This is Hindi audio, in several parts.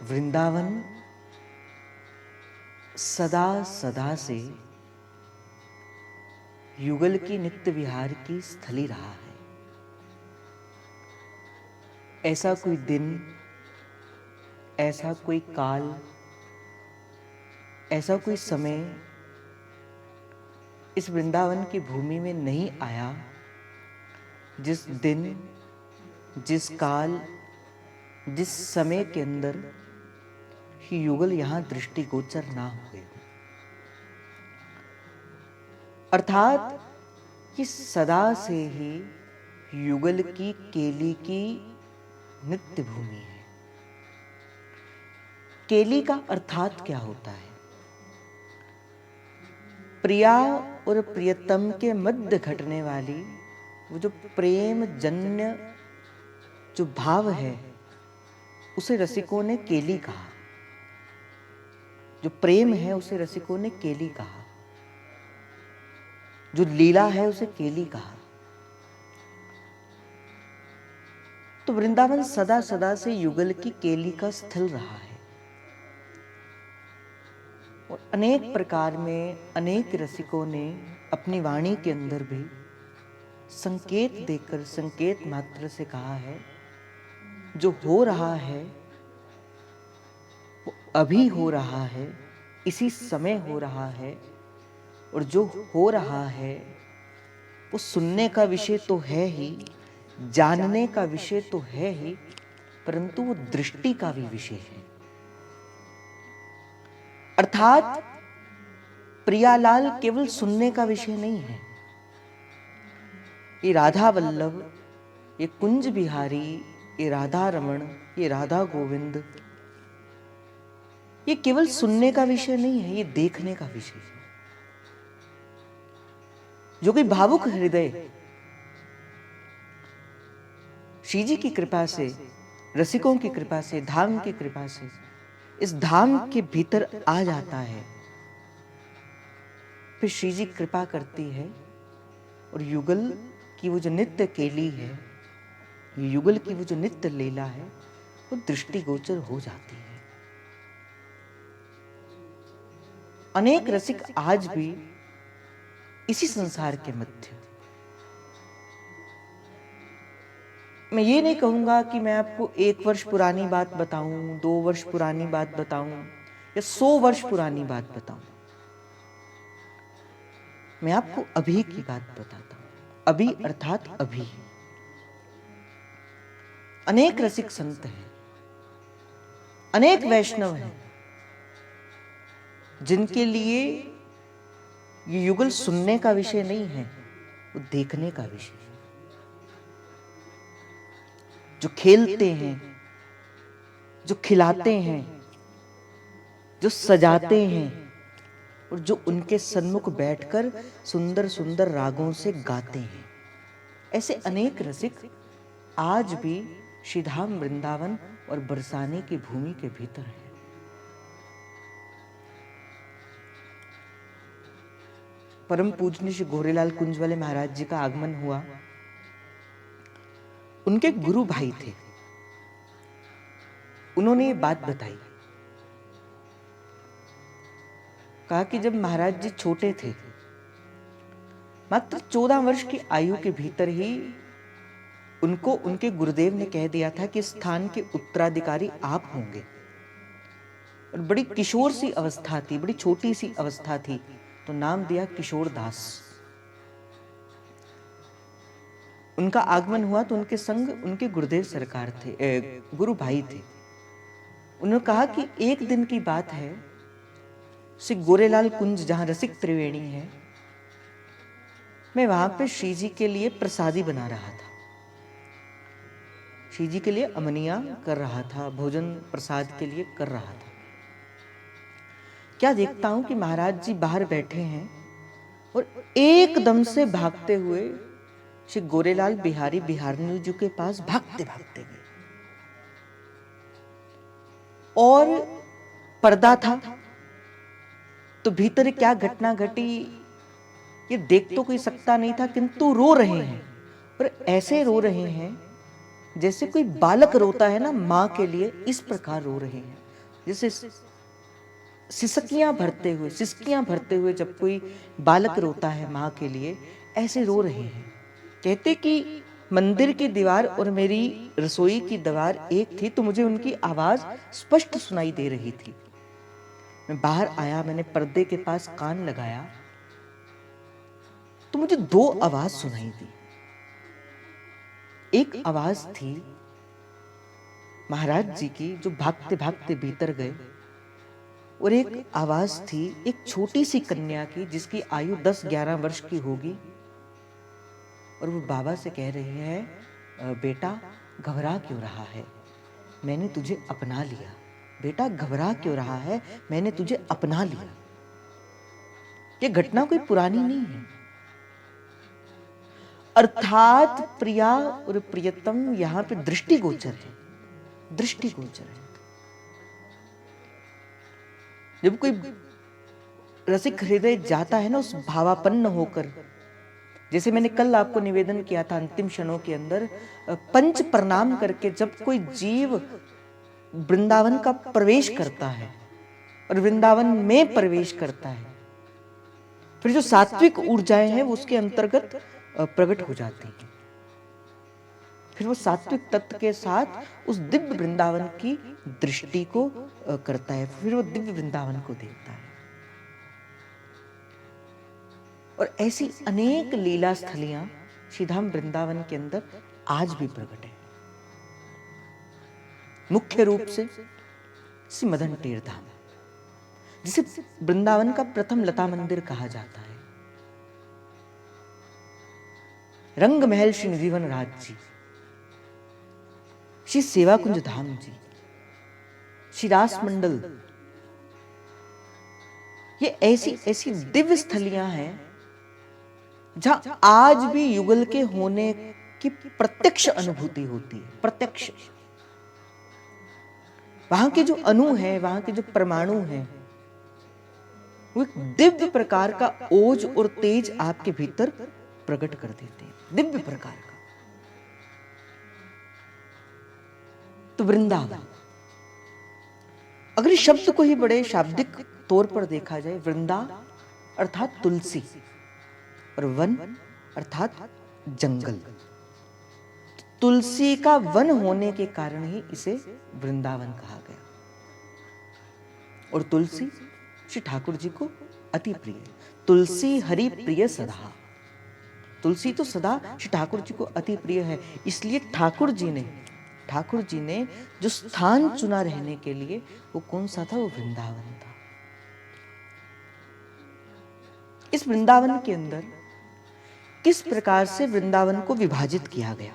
वृंदावन सदा सदा से युगल की नित्य विहार की स्थली रहा है। ऐसा कोई दिन, ऐसा कोई काल, ऐसा कोई समय इस वृंदावन की भूमि में नहीं आया जिस दिन, जिस काल, जिस समय के अंदर ही युगल यहां दृष्टिगोचर ना हुए। अर्थात कि सदा से ही युगल की केली की नित्य भूमि है। केली का अर्थात क्या होता है? प्रिया और प्रियतम के मध्य घटने वाली वो जो प्रेम जन्य जो भाव है उसे रसिकों ने केली कहा। जो प्रेम है उसे रसिकों ने केली कहा। जो लीला है उसे केली कहा। तो वृंदावन सदा सदा से युगल की केली का स्थल रहा है और अनेक प्रकार में अनेक रसिकों ने अपनी वाणी के अंदर भी संकेत देकर, संकेत मात्र से कहा है जो हो रहा है वो अभी हो रहा है, इसी समय हो रहा है। और जो हो रहा है वो सुनने का विषय तो है ही, जानने का विषय तो है ही, परंतु वो दृष्टि का भी विषय है। अर्थात प्रियालाल केवल सुनने का विषय नहीं है। ये राधा वल्लभ, ये कुंज बिहारी, ये राधा रमण, ये राधा गोविंद, ये केवल सुनने का विषय नहीं है, ये देखने का विषय है। जो कि भावुक हृदय श्री जी की कृपा से, रसिकों की कृपा से, धाम की कृपा से इस धाम के भीतर आ जाता है, फिर श्री जी कृपा करती है और युगल की वो जो नित्य केली है, युगल की वो जो नित्य लीला है, वो दृष्टिगोचर हो जाती है। अनेक रसिक आज भी इसी संसार के मध्य, मैं ये नहीं कहूंगा कि मैं आपको 1 वर्ष पुरानी बात बताऊं, 2 वर्ष पुरानी बात बताऊं या 100 वर्ष पुरानी बात बताऊं। मैं आपको अभी की बात बताता हूं। अभी अर्थात अभी। अनेक रसिक संत हैं, अनेक वैष्णव हैं जिनके लिए ये युगल सुनने का विषय नहीं है, वो देखने का विषय है। जो खेलते हैं, जो खिलाते हैं, जो सजाते हैं और जो उनके सन्मुख बैठकर सुंदर सुंदर रागों से गाते हैं, ऐसे अनेक रसिक आज भी श्रीधाम वृंदावन और बरसाने की भूमि के भीतर हैं। परम पूजनीय श्री गोरेलाल कुंज वाले महाराज जी का आगमन हुआ। उनके गुरु भाई थे, उन्होंने ये बात बताई, कहा कि जब महाराज जी छोटे थे, मात्र 14 वर्ष की आयु के भीतर ही उनको उनके गुरुदेव ने कह दिया था कि स्थान के उत्तराधिकारी आप होंगे। और बड़ी किशोर सी अवस्था थी, बड़ी छोटी सी अवस्था थी, तो नाम दिया किशोर दास। उनका आगमन हुआ तो उनके संग उनके गुरुदेव सरकार थे, गुरु भाई थे। उन्होंने कहा कि एक दिन की बात है, श्री गोरेलाल कुंज जहां रसिक त्रिवेणी है, मैं वहां पे श्री जी के लिए प्रसादी बना रहा था। श्री जी के लिए अमनिया कर रहा था, भोजन प्रसाद के लिए कर रहा था। क्या देखता हूं कि महाराज जी बाहर बैठे हैं और एकदम से भागते हुए श्री गोरेलाल बिहारी बिहारनी जी के पास भागते भागते गए। और पर्दा था तो भीतर क्या घटना घटी ये देख तो कोई सकता नहीं था, किंतु रो रहे हैं और ऐसे रो रहे हैं जैसे कोई बालक रोता है ना मां के लिए, इस प्रकार रो रहे हैं। जैसे सिसकियां भरते हुए जब कोई बालक रोता है माँ के लिए, ऐसे रो रहे हैं। कहते कि मंदिर की दीवार और मेरी रसोई की दीवार एक थी, तो मुझे उनकी आवाज स्पष्ट सुनाई दे रही थी। मैं बाहर आया, मैंने पर्दे के पास कान लगाया, तो मुझे दो आवाज सुनाई दी। एक आवाज थी महाराज जी की, जो भागते भागते भीतर गए, और एक आवाज थी एक छोटी सी कन्या की, जिसकी आयु 10-11 वर्ष की होगी, और वो बाबा से कह रही है, बेटा घबरा क्यों रहा है, मैंने तुझे अपना लिया। बेटा घबरा क्यों रहा है, मैंने तुझे अपना लिया। ये घटना कोई पुरानी नहीं है। अर्थात प्रिया और प्रियतम यहां पे दृष्टिगोचर है, दृष्टिगोचर है। जब कोई रसिक हृदय जाता है ना उस भावापन्न होकर, जैसे मैंने कल आपको निवेदन किया था अंतिम क्षणों के अंदर, पंच प्रणाम करके जब कोई जीव वृंदावन का प्रवेश करता है और वृंदावन में प्रवेश करता है, फिर जो सात्विक ऊर्जाएं हैं वो उसके अंतर्गत प्रकट हो जाती हैं। फिर वो सात्विक तत्व के साथ उस दिव्य वृंदावन की दृष्टि को करता है, फिर वो दिव्य वृंदावन को देखता है। और ऐसी अनेक लीला स्थलियां श्रीधाम वृंदावन के अंदर आज भी प्रकट है। मुख्य रूप से श्री मदन टेर धाम, जिसे वृंदावन का प्रथम लता मंदिर कहा जाता है। रंग महल श्री निधिवन राज जी, श्री सेवा कुंज धाम जी, श्री रास मंडल, ये ऐसी ऐसी दिव्य स्थलियां हैं जहां आज भी युगल के होने की प्रत्यक्ष अनुभूति होती है। प्रत्यक्ष वहां के जो अणु हैं, वहां के जो परमाणु हैं, वो एक दिव्य प्रकार का ओज और तेज आपके भीतर प्रकट कर देते हैं, दिव्य प्रकार का। तो वृंदावन, अगर इस शब्द को ही बड़े शाब्दिक तौर पर देखा जाए, वृंदा अर्थात तुलसी और वन अर्थात जंगल। तुलसी का वन होने के कारण ही इसे वृंदावन कहा गया। और तुलसी श्री ठाकुर जी को अति प्रिय, तुलसी हरि प्रिय सदा। तुलसी तो सदा श्री ठाकुर जी को अति प्रिय है। इसलिए ठाकुर जी ने जो स्थान चुना रहने के लिए, वो कौन सा था? वो वृंदावन था। इस वृंदावन के अंदर किस प्रकार से वृंदावन को विभाजित किया गया?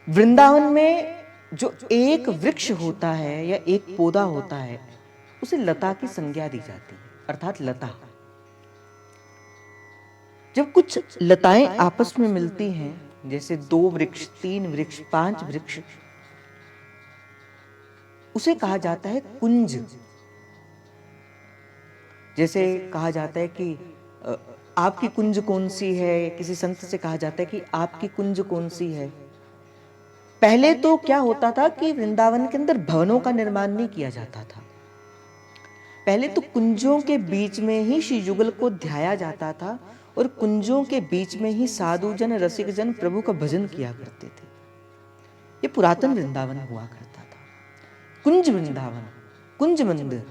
वृंदावन में जो एक वृक्ष होता है या एक पौधा होता है, उसे लता की संज्ञा दी जाती है, अर्थात लता। जब कुछ लताएं आपस में मिलती हैं, जैसे 2 वृक्ष, 3 वृक्ष, 5 वृक्ष, उसे कहा जाता है कुंज। जैसे कहा जाता है कि आपकी कुंज कौन सी है, किसी संत से कहा जाता है कि आपकी कुंज कौन सी है। पहले तो क्या होता था कि वृंदावन के अंदर भवनों का निर्माण नहीं किया जाता था। पहले तो कुंजों के बीच में ही श्री युगल को ध्याया जाता था, और कुंजों के बीच में ही साधु जन, रसिक जन प्रभु का भजन किया करते थे। ये पुरातन वृंदावन हुआ करता था, कुंज वृंदावन, कुंज मंदिर।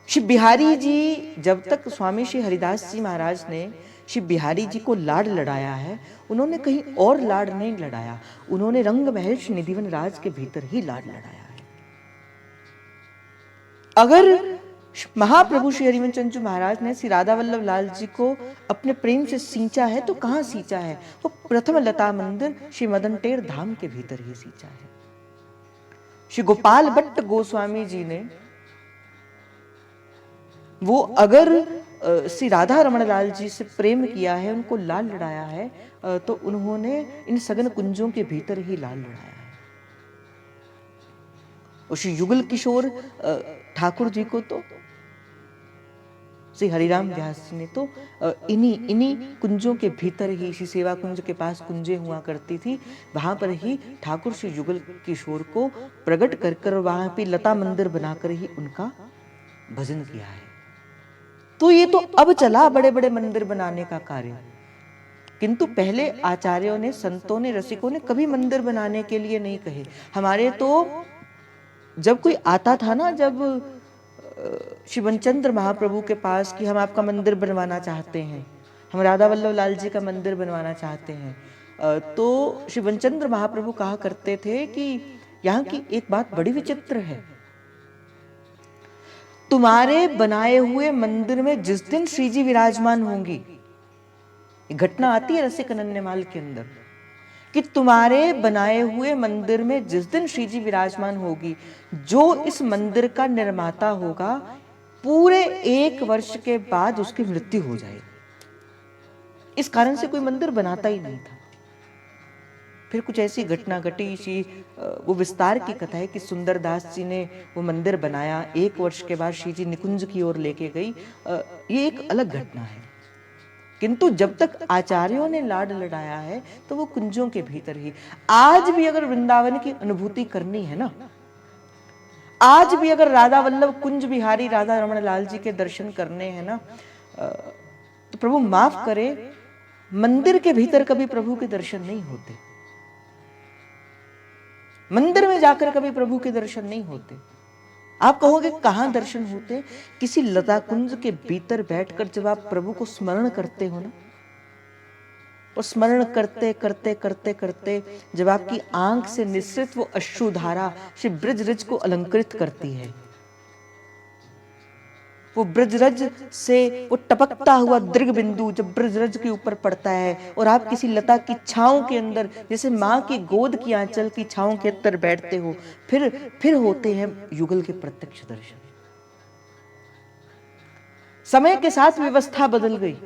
श्री बिहारी जी, जब तक स्वामी श्री हरिदास जी महाराज ने श्री बिहारी जी को लाड लड़ाया है, उन्होंने कहीं और लाड नहीं लड़ाया, उन्होंने रंग महल श्री निधिवन राज के भीतर ही लाड लड़ाया है। अगर महाप्रभु श्री हरिवंश चंद्र महाराज ने श्री राधा वल्लभ लाल जी को अपने प्रेम से सींचा है, तो कहां सींचा है? वो प्रथम लता मंदिर श्री मदन टेर धाम के भीतर ही सींचा है। श्री गोपाल भट्ट गोस्वामी जी ने वो अगर श्री राधा रमण लाल जी से प्रेम किया है, उनको लाल लड़ाया है, तो उन्होंने इन सघन कुंजों के भीतर ही लाल लड़ाया है। और श्री युगल किशोर ठाकुर जी को तो श्री हरिराम व्यास जी ने तो इन्हीं कुंजों के भीतर ही, श्री सेवा कुंज के पास कुंजें हुआ करती थी, वहां पर ही ठाकुर श्री युगल किशोर को प्रकट कर कर वहां पे लता मंदिर बनाकर ही उनका भजन किया है। तो ये तो अब चला बड़े बड़े मंदिर बनाने का कार्य, किंतु पहले आचार्यों ने, संतों ने, रसिकों ने कभी मंदिर बनाने के लिए नहीं कहे। हमारे तो जब कोई आता था ना, जब श्री बनचंद्र महाप्रभु के पास कि हम आपका मंदिर बनवाना चाहते हैं, हम राधा वल्लभ लाल जी का मंदिर बनवाना चाहते हैं, तो श्री बनचंद्र महाप्रभु कहा करते थे कि यहाँ की एक बात बड़ी विचित्र है, तुम्हारे बनाए हुए मंदिर में जिस दिन श्री जी विराजमान होंगी, घटना आती है रसिक अनन्यमाल के अंदर, कि तुम्हारे बनाए हुए मंदिर में जिस दिन श्री जी विराजमान होगी, जो इस मंदिर का निर्माता होगा, पूरे 1 वर्ष के बाद उसकी मृत्यु हो जाएगी। इस कारण से कोई मंदिर बनाता ही नहीं था। फिर कुछ ऐसी घटना घटी, वो विस्तार की कथा है कि सुंदरदास जी ने वो मंदिर बनाया, 1 वर्ष के बाद श्री जी निकुंज की ओर लेके गई। ये एक अलग घटना है, किंतु जब तक आचार्यों ने लाड लड़ाया है तो वो कुंजों के भीतर ही। आज भी अगर वृंदावन की अनुभूति करनी है ना, आज भी अगर राधा वल्लभ कुंज बिहारी राधा रमण लाल जी के दर्शन करने हैं ना, तो प्रभु माफ करे, मंदिर के भीतर कभी प्रभु के दर्शन नहीं होते, मंदिर में जाकर कभी प्रभु के दर्शन नहीं होते। आप कहोगे कहां दर्शन होते? किसी लता कुंज के भीतर बैठकर जब आप प्रभु को स्मरण करते हो ना, और स्मरण करते करते करते करते जब आपकी आंख से निश्चित वो अश्रुधारा श्री ब्रजरज को अलंकृत करती है, वो ब्रजरज से वो टपकता हुआ दीर्घ बिंदु जब ब्रजरज के ऊपर पड़ता है, और आप किसी लता की छांव के अंदर, जैसे मां की गोद की आंचल की छांव के अंदर बैठते हो, फिर होते हैं युगल के प्रत्यक्ष दर्शन। समय के साथ व्यवस्था बदल गई,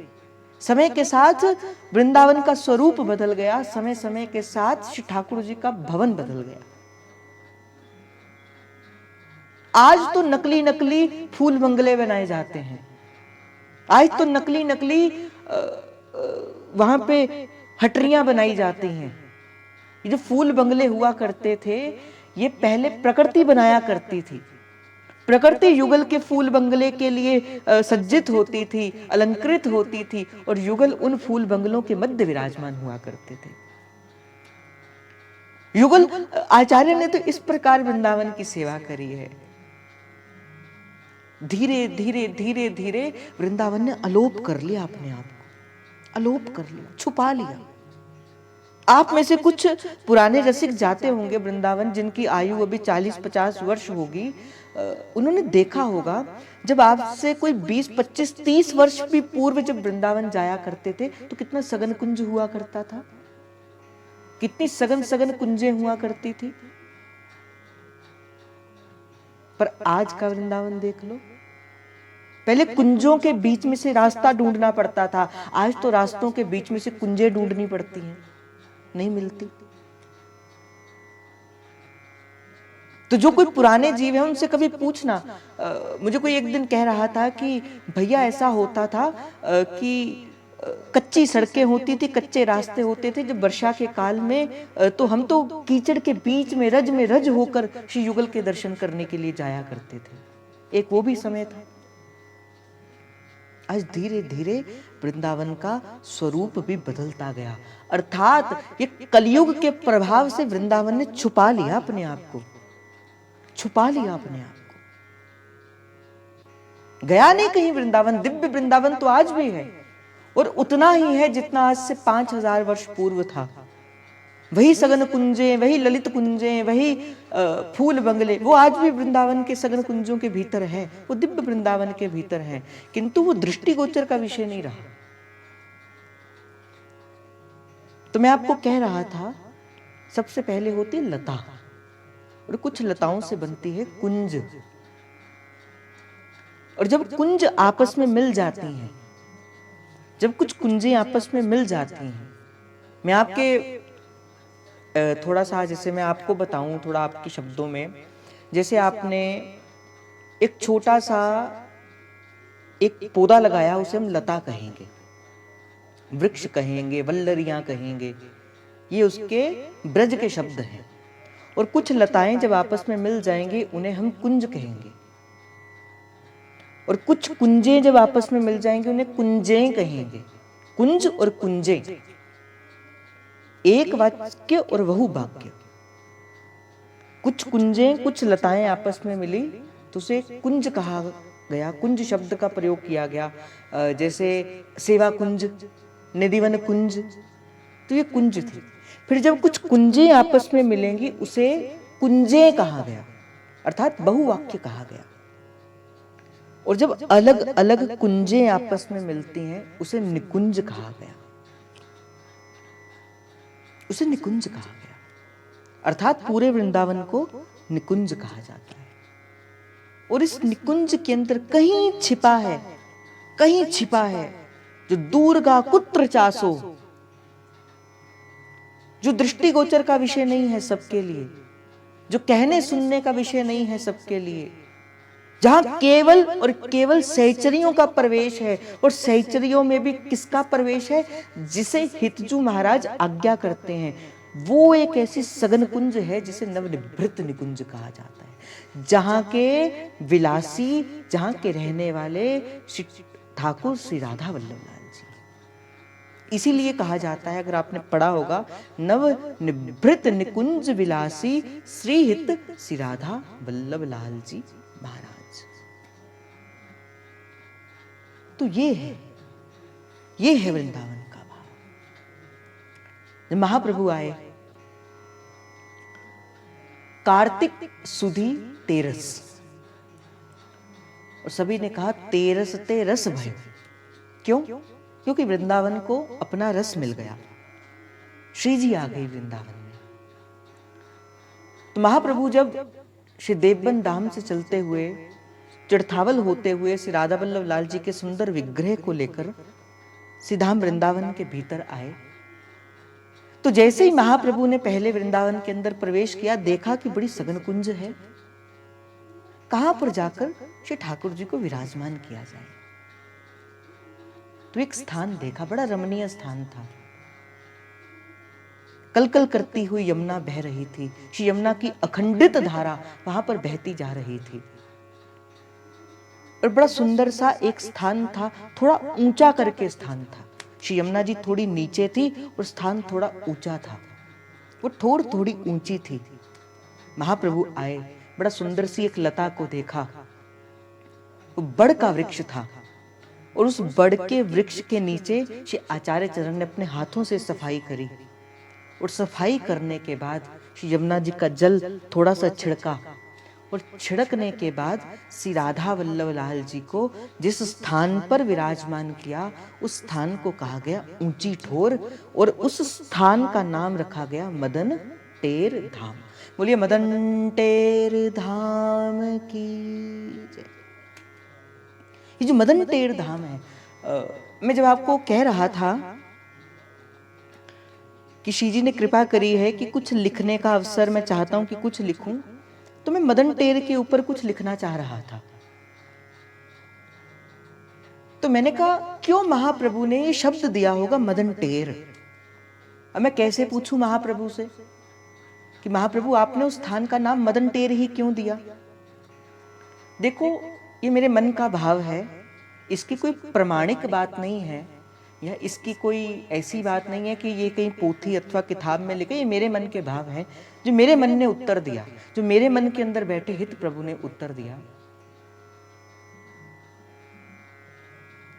समय के साथ वृंदावन का स्वरूप बदल गया, समय समय के साथ श्री ठाकुर जी का भवन बदल गया। आज तो नकली नकली फूल बंगले बनाए जाते हैं, आज तो नकली नकली वहां पे हटरियां बनाई जाती हैं। ये जो फूल बंगले हुआ करते थे, ये पहले प्रकृति बनाया करती थी, प्रकृति युगल के फूल बंगले के लिए सज्जित होती थी, अलंकृत होती थी, और युगल उन फूल बंगलों के मध्य विराजमान हुआ करते थे। युगल आचार्य ने तो इस प्रकार वृंदावन की सेवा करी है। धीरे धीरे धीरे धीरे वृंदावन ने अलोप कर लिया अपने आप को, अलोप कर लिया, छुपा लिया। आप में से कुछ पुराने रसिक जाते होंगे वृंदावन, जिनकी आयु अभी 40-50 वर्ष होगी, उन्होंने देखा होगा जब आपसे कोई 20, 25, 30 वर्ष भी पूर्व जब वृंदावन जाया करते थे तो कितना सघन कुंज हुआ करता था, कितनी सघन सघन कुंजें हुआ करती थी। पर आज का वृंदावन देख लो, पहले कुंजों के बीच में से रास्ता ढूंढना पड़ता था, आज तो रास्तों के बीच में से कुंजें ढूंढनी पड़ती हैं, नहीं मिलती। तो जो कोई पुराने जीव है उनसे कभी पूछना। मुझे कोई एक दिन कह रहा था कि भैया ऐसा होता था कि कच्ची सड़कें होती थी, कच्चे रास्ते होते थे जब वर्षा के काल में, तो हम तो कीचड़ के बीच में रज होकर श्री युगल के दर्शन करने के लिए जाया करते थे। एक वो भी समय था। आज धीरे धीरे वृंदावन का स्वरूप भी बदलता गया, अर्थात ये कलयुग के प्रभाव से वृंदावन ने छुपा लिया अपने आप को, छुपा लिया अपने आप को। गया नहीं कहीं वृंदावन, दिव्य वृंदावन तो आज भी है, और उतना ही है जितना आज से 5000 वर्ष पूर्व था। वही सघन कुंजें, वही ललित कुंजें, वही फूल बंगले, वो आज भी वृंदावन के सघन कुंजों के भीतर है, वो दिव्य वृंदावन के भीतर है, किंतु वो दृष्टिगोचर का विषय नहीं रहा। तो मैं आपको कह रहा था, सबसे पहले होती है लता, और कुछ लताओं से बनती है कुंज, और जब कुंज आपस में मिल जाती हैं, जब कुछ कुंजें आपस में मिल जाती हैं, मैं आपके थोड़ा सा, जैसे मैं आपको बताऊं थोड़ा आपके शब्दों में, जैसे आपने एक छोटा सा एक पौधा लगाया, उसे हम लता कहेंगे, वृक्ष कहेंगे, वल्लरियां कहेंगे, ये उसके ब्रज के शब्द हैं। और कुछ लताएं जब आपस में मिल जाएंगी उन्हें हम कुंज कहेंगे, और कुछ कुंजें जब आपस में मिल जाएंगे उन्हें कुंजें कहेंगे। कुंज और कुंजें, एक वाक्य और बहु वाक्य। कुछ कुंजें, कुछ लताएं आपस में मिली तो उसे कुंज कहा गया, कुंज शब्द का प्रयोग किया गया। जैसे सेवा कुंज, निधिवन कुंज, तो ये कुंज थी। फिर जब कुछ कुंजें आपस में मिलेंगी उसे कुंजें कहा गया, अर्थात बहुवाक्य कहा गया। और जब अलग अलग कुंजें आपस में मिलती हैं उसे निकुंज कहा गया, उसे निकुंज कहा गया, अर्थात पूरे वृंदावन को निकुंज कहा जाता है। और इस निकुंज के अंदर कहीं छिपा है, कहीं छिपा है जो दूरगा कुत्र चासो, जो दृष्टिगोचर का विषय नहीं है सबके लिए, जो कहने सुनने का विषय नहीं है सबके लिए, जहां केवल और केवल सहचरियों का प्रवेश है। और सहचरियों में भी किसका प्रवेश है? जिसे हितजू महाराज आज्ञा करते हैं। वो एक ऐसी सघन कुंज है जिसे नवनिभृत निकुंज कहा जाता है, जहां के विलासी, जहां के रहने वाले श्री ठाकुर श्री राधा वल्लभ लाल जी। इसीलिए कहा जाता है, अगर आपने पढ़ा होगा, नव निभृत निकुंज विलासी श्री हित श्री राधा वल्लभ लाल जी महाराज। तो ये है वृंदावन का भाव। जब महाप्रभु आए, कार्तिक सुधी तेरस, और सभी ने कहा तेरस ते रस भय। क्यों? क्योंकि वृंदावन को अपना रस मिल गया, श्री जी आ गई वृंदावन में। तो महाप्रभु जब श्री देवबन धाम से चलते हुए, चिड़थावल होते हुए श्री राधा वल्लभ लाल जी के सुंदर विग्रह को लेकर सीधाम वृंदावन के भीतर आए, तो जैसे ही महाप्रभु ने पहले वृंदावन के अंदर प्रवेश किया, देखा कि बड़ी सघन कुंज है, कहां पर जाकर श्री ठाकुर जी को विराजमान किया जाए। तो एक स्थान देखा, बड़ा रमणीय स्थान था। कलकल करती हुई यमुना बह रही थी, श्री यमुना की अखंडित धारा वहां पर बहती जा रही थी। और बड़ा सुंदर सा एक स्थान था, थोड़ा ऊंचा करके स्थान था। श्री यमुना जी थोड़ी नीचे थी और स्थान थोड़ा ऊंचा था, वो थोड़ी ऊंची थी। महाप्रभु आए, बड़ा सुंदर सी एक लता को देखा, वो बड़ का वृक्ष था, और उस बड़ के वृक्ष के नीचे श्री आचार्य चरण ने अपने हाथों से सफाई करी, और सफाई करने के बाद श्री यमुना जी का जल थोड़ा सा छिड़का, और छिड़कने के बाद श्री राधा वल्लभ लाल जी को जिस स्थान पर विराजमान किया, उस स्थान को कहा गया ऊंची ठोर, और उस स्थान का नाम रखा गया मदन टेर धाम। बोलिए मदन टेर धाम की जय। ये जो मदन टेर धाम है, मैं जब आपको कह रहा था कि श्री जी ने कृपा करी है कि कुछ लिखने का अवसर मैं चाहता हूं कि कुछ लिखूं, तो मैं मदन टेर के ऊपर कुछ लिखना चाह रहा था। तो मैंने कहा क्यों महाप्रभु ने ये शब्द दिया होगा मदन टेर। अब मैं कैसे पूछूं महाप्रभु से कि महाप्रभु आपने उस स्थान का नाम मदन टेर ही क्यों दिया। देखो, ये मेरे मन का भाव है, इसकी कोई प्रमाणिक बात नहीं है, या इसकी कोई ऐसी बात नहीं है कि ये कहीं पोथी अथवा किताब में लिखे। ये मेरे मन के भाव हैं, जो मेरे मन ने उत्तर दिया, जो मेरे मन के अंदर बैठे हित प्रभु ने उत्तर दिया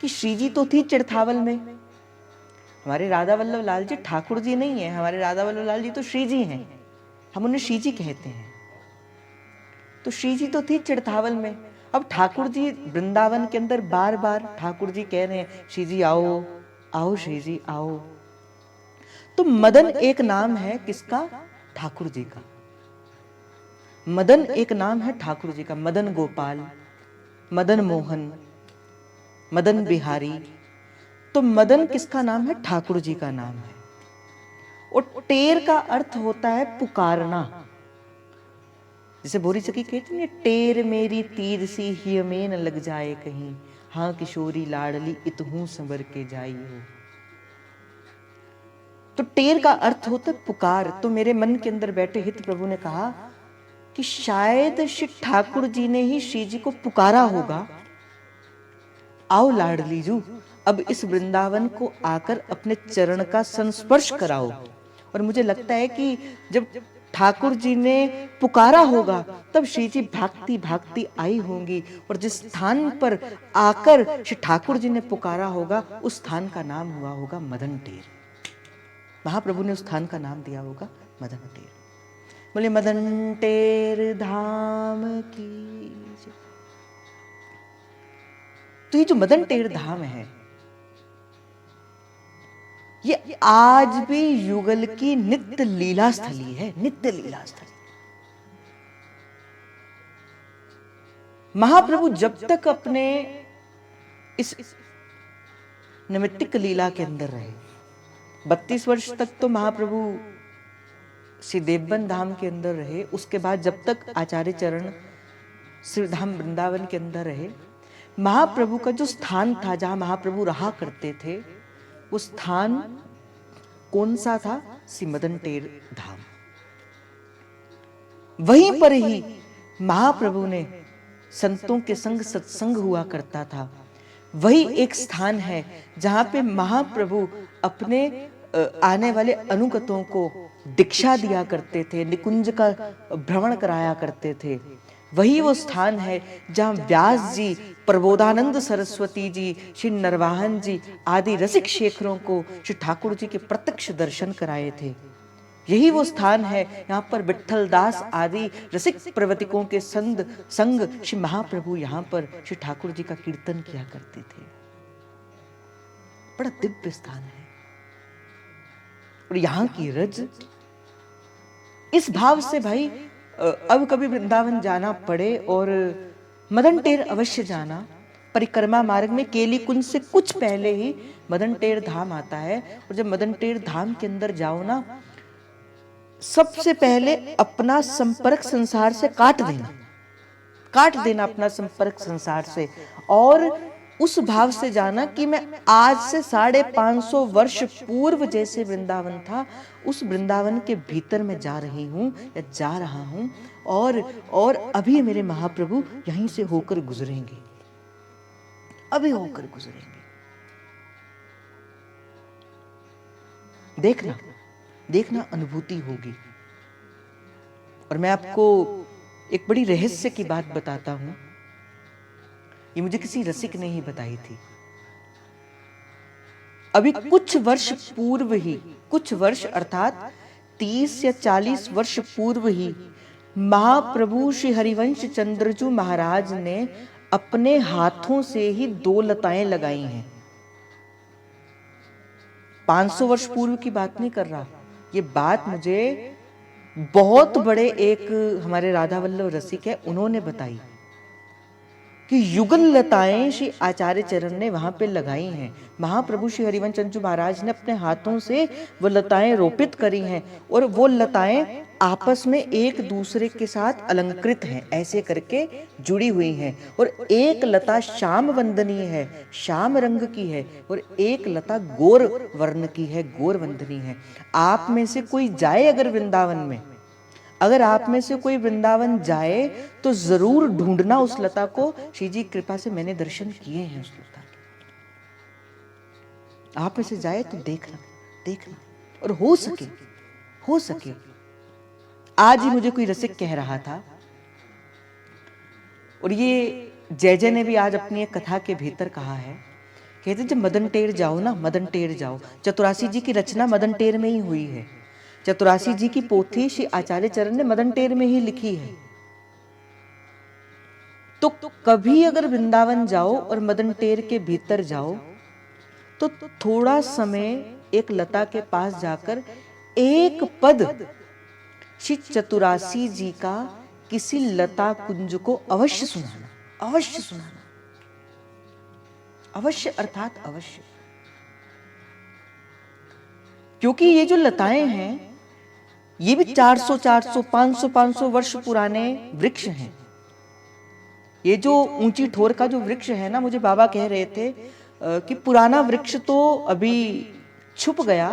कि श्री जी तो थी चिड़थावल में, हमारे राधा वल्लभ लाल जी ठाकुर जी नहीं है, हमारे राधा वल्लभ लाल जी तो श्री जी हैं, हम उन्हें श्री जी कहते हैं। तो श्री जी तो थी चिड़थावल में, अब ठाकुर जी वृंदावन के अंदर बार बार ठाकुर जी कह रहे हैं श्री जी आओ आओ श्री जी आओ। तो मदन एक नाम है किसका? ठाकुर जी का। मदन एक नाम है ठाकुर जी का, मदन गोपाल, मदन मोहन, मदन बिहारी। तो मदन किसका नाम है? ठाकुर जी का नाम है। और टेर का अर्थ होता है पुकारना, जैसे बोरी सखी कहती है टेर मेरी तीर सी ही में न लग जाए कहीं, हाँ किशोरी लाडली इतहू संवर के जाई हो। तो टेर का अर्थ होता है पुकार। तो मेरे मन के अंदर बैठे हित प्रभु ने कहा कि शायद श्री ठाकुर जी ने ही श्री जी को पुकारा होगा, आओ लाडली जू, अब इस वृंदावन को आकर अपने चरण का संस्पर्श कराओ। और मुझे लगता है कि जब ठाकुर जी ने पुकारा होगा तब श्री जी भागती भागती आई होंगी, और जिस स्थान पर आकर श्री ठाकुर जी ने पुकारा होगा उस स्थान का नाम हुआ होगा मदन टेर। महाप्रभु ने उस स्थान का नाम दिया होगा मदन टेर। बोले मदन टेर धाम की। तो ये जो मदन टेर धाम है, ये आज भी युगल की नित्य लीला स्थली है, नित्य लीला स्थली। महाप्रभु जब तक अपने इस निमित्तिक लीला के अंदर रहे, 32 वर्ष तक तो महाप्रभु श्री देवबन धाम के अंदर रहे। उसके बाद जब तक आचार्य चरण श्रीधाम वृंदावन के अंदर रहे, महाप्रभु का जो स्थान था जहां महाप्रभु रहा करते थे, वो स्थान कौन सा था? श्री मदन टेर धाम। वहीं पर ही महाप्रभु ने संतों के संग सत्संग हुआ करता था। वही एक स्थान है जहां पे महाप्रभु अपने आने वाले अनुगतों को दीक्षा दिया करते थे, निकुंज का भ्रमण कराया करते थे। वही वो स्थान है जहां व्यास जी, प्रबोधानंद सरस्वती जी, श्री नरवाहन जी आदि रसिक शेखरों को श्री ठाकुर जी के प्रत्यक्ष दर्शन कराए थे। यही वो स्थान है यहाँ पर विट्ठल दास आदि रसिक प्रवतिकों के संग श्री महाप्रभु यहाँ पर श्री ठाकुर जी का कीर्तन किया करते थे। बड़ा दिव्य स्थान है। और यहाँ की रज इस भाव से भाई अब कभी वृंदावन जाना पड़े और मदन टेर अवश्य जाना। परिक्रमा मार्ग में केली कुंज से कुछ पहले ही मदन टेर धाम आता है। और जब मदन टेर धाम के अंदर जाओ ना, सबसे पहले अपना संपर्क संसार से काट देना अपना संपर्क संसार से, और उस भाव से जाना कि मैं आज से 550 वर्ष पूर्व जैसे वृंदावन था, उस वृंदावन के भीतर मैं जा रही हूं या जा रहा हूं, और अभी मेरे महाप्रभु यहीं से होकर गुजरेंगे, अभी होकर गुजरेंगे। देखना अनुभूति होगी। और मैं आपको एक बड़ी रहस्य की बात बताता हूं। ये मुझे किसी रसिक ने ही बताई थी। अभी कुछ वर्ष अर्थात 30 या 40 वर्ष पूर्व ही महाप्रभु श्री हरिवंश चंद्रजू महाराज ने अपने हाथों से ही 2 लताएं लगाई हैं। 500 वर्ष पूर्व की बात नहीं कर रहा। ये बात मुझे बहुत बड़े एक हमारे राधा वल्लभ रसिक है, उन्होंने बताई कि युगल लताएं श्री आचार्य चरण ने वहां पे लगाई हैं। महाप्रभु श्री हरिवंश चंद्र महाराज ने अपने हाथों से वो लताएं रोपित करी हैं, और वो लताएं आपस में एक दूसरे के साथ अलंकृत हैं, ऐसे करके जुड़ी हुई हैं। और एक लता श्याम वंदनीय है, श्याम रंग की है, और एक लता गोर वर्ण की है, गोर वंदनीय है। आप में से कोई जाए अगर वृंदावन में, अगर आप में से कोई वृंदावन जाए तो जरूर ढूंढना उस लता को। श्री जी कृपा से मैंने दर्शन किए हैं उस लता के। आप में से जाए तो देखना। और हो सके आज ही मुझे कोई रसिक कह रहा था, और ये जय ने भी आज अपनी एक कथा के भीतर कहा है, कहते जब मदन टेर जाओ ना, मदन टेर जाओ। चतुरासी जी की रचना मदन टेर में ही हुई है। चतुरासी जी की पोथी श्री आचार्य चरण ने मदन टेर में ही लिखी है। तो कभी अगर वृंदावन जाओ और मदन टेर के भीतर जाओ तो थोड़ा समय एक लता के पास जाकर एक पद श्री चतुरासी जी का किसी लता कुंज को अवश्य सुनाना, अवश्य अर्थात अवश्य। क्योंकि ये जो लताएं हैं ये भी 400, 500 वर्ष पुराने वृक्ष हैं। ये जो ऊंची ठोर का जो वृक्ष है ना, मुझे बाबा कह रहे थे कि पुराना वृक्ष तो अभी छुप गया,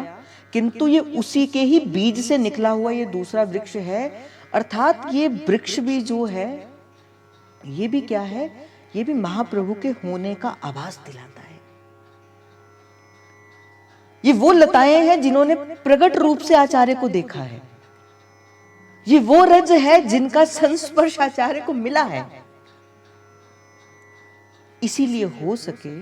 किंतु ये उसी के ही बीज से निकला हुआ ये दूसरा वृक्ष है। अर्थात ये वृक्ष भी जो है, ये भी क्या है, ये भी महाप्रभु के होने का आभास दिलाता है। ये वो लताएं हैं जिन्होंने प्रकट रूप से आचार्य को देखा है। ये वो रज है जिनका संस्पर्श आचार्य को मिला है। इसीलिए हो सके